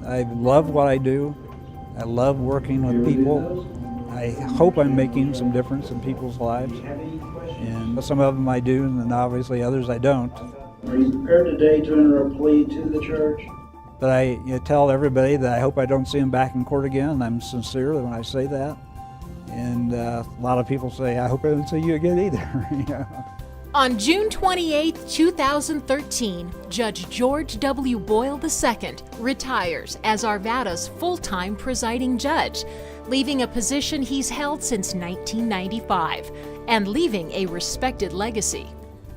I love what I do. I love working with people. I hope I'm making some difference in people's lives. And some of them I do, and obviously others I don't. Are you prepared today to enter a plea to the church? But I tell everybody that I hope I don't see them back in court again, and I'm sincere when I say that. And a lot of people say, I hope I don't see you again either. On June 28, 2013, Judge George W. Boyle II retires as Arvada's full-time presiding judge, leaving a position he's held since 1995 and leaving a respected legacy.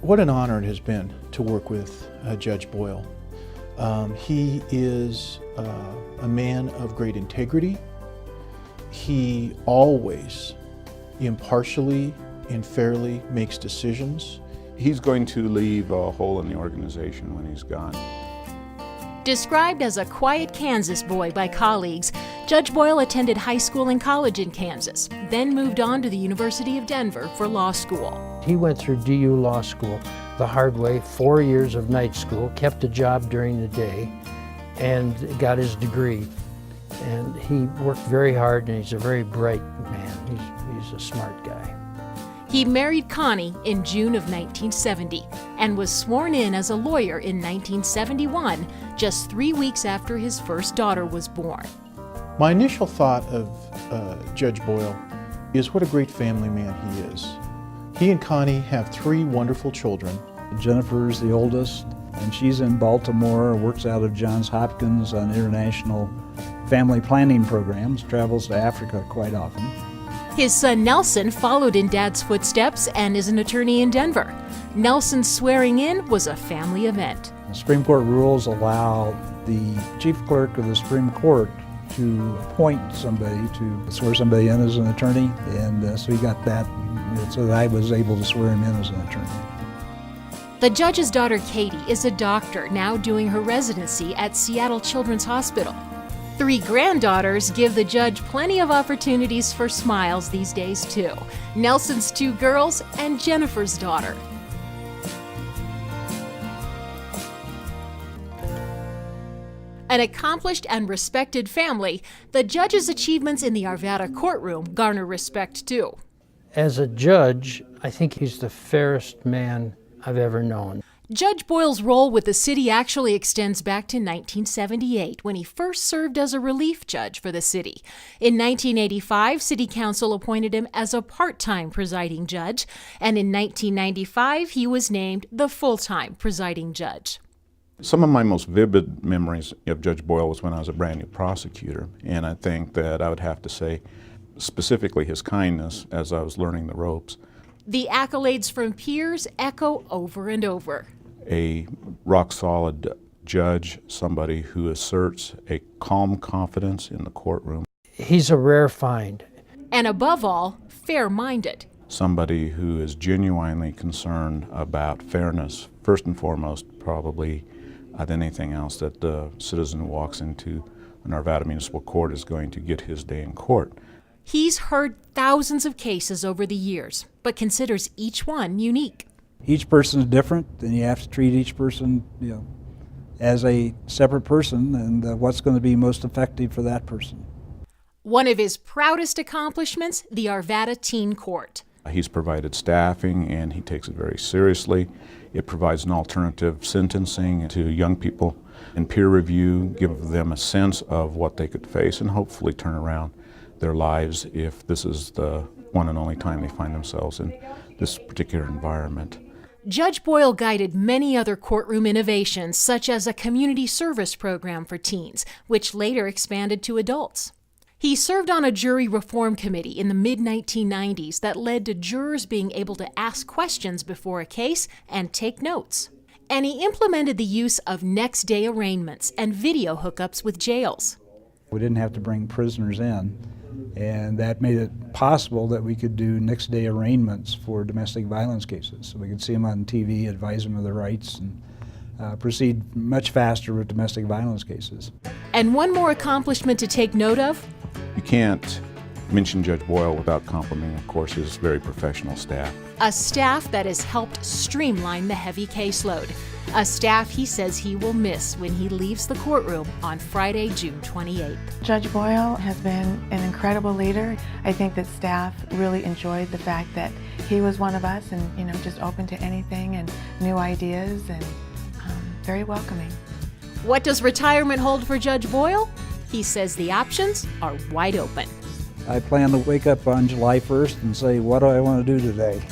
What an honor it has been to work with Judge Boyle. He is a man of great integrity. He always impartially and fairly makes decisions. He's going to leave a hole in the organization when he's gone. Described as a quiet Kansas boy by colleagues, Judge Boyle attended high school and college in Kansas, then moved on to the University of Denver for law school. He went through DU Law School the hard way, 4 years of night school, kept a job during the day, and got his degree. And he worked very hard, and he's a very bright man. He's a smart guy. He married Connie in June of 1970 and was sworn in as a lawyer in 1971, just 3 weeks after his first daughter was born. My initial thought of Judge Boyle is what a great family man he is. He and Connie have 3 wonderful children. Jennifer's the oldest, and she's in Baltimore, works out of Johns Hopkins on international family planning programs, travels to Africa quite often. His son Nelson followed in Dad's footsteps and is an attorney in Denver. Nelson's swearing in was a family event. The Supreme Court rules allow the chief clerk of the Supreme Court to appoint somebody to swear somebody in as an attorney, and so he got that, so that I was able to swear him in as an attorney. The judge's daughter Katie is a doctor now doing her residency at Seattle Children's Hospital. 3 granddaughters give the judge plenty of opportunities for smiles these days too. Nelson's 2 girls and Jennifer's daughter. An accomplished and respected family, the judge's achievements in the Arvada courtroom garner respect too. As a judge, I think he's the fairest man I've ever known. Judge Boyle's role with the city actually extends back to 1978, when he first served as a relief judge for the city. In 1985, City Council appointed him as a part-time presiding judge, and in 1995, he was named the full-time presiding judge. Some of my most vivid memories of Judge Boyle was when I was a brand new prosecutor, and I think that I would have to say specifically his kindness as I was learning the ropes. The accolades from peers echo over and over. A rock-solid judge, somebody who asserts a calm confidence in the courtroom. He's a rare find. And above all, fair-minded. Somebody who is genuinely concerned about fairness, first and foremost, probably, than anything else, that the citizen who walks into an Arvada Municipal Court is going to get his day in court. He's heard thousands of cases over the years, but considers each one unique. Each person is different, and you have to treat each person, as a separate person, and what's going to be most effective for that person. One of his proudest accomplishments, the Arvada Teen Court. He's provided staffing, and he takes it very seriously. It provides an alternative sentencing to young people, and peer review, give them a sense of what they could face, and hopefully turn around their lives if this is the one and only time they find themselves in this particular environment. Judge Boyle guided many other courtroom innovations, such as a community service program for teens, which later expanded to adults. He served on a jury reform committee in the mid-1990s that led to jurors being able to ask questions before a case and take notes. And he implemented the use of next-day arraignments and video hookups with jails. We didn't have to bring prisoners in, and that made it possible that we could do next-day arraignments for domestic violence cases. So we could see them on TV, advise them of their rights, and proceed much faster with domestic violence cases. And one more accomplishment to take note of? You can't mention Judge Boyle without complimenting, of course, his very professional staff. A staff that has helped streamline the heavy caseload. a staff he says he will miss when he leaves the courtroom on Friday, June 28th. Judge Boyle has been an incredible leader. I think that staff really enjoyed the fact that he was one of us and, just open to anything and new ideas and very welcoming. What does retirement hold for Judge Boyle? He says the options are wide open. I plan to wake up on July 1st and say, what do I want to do today?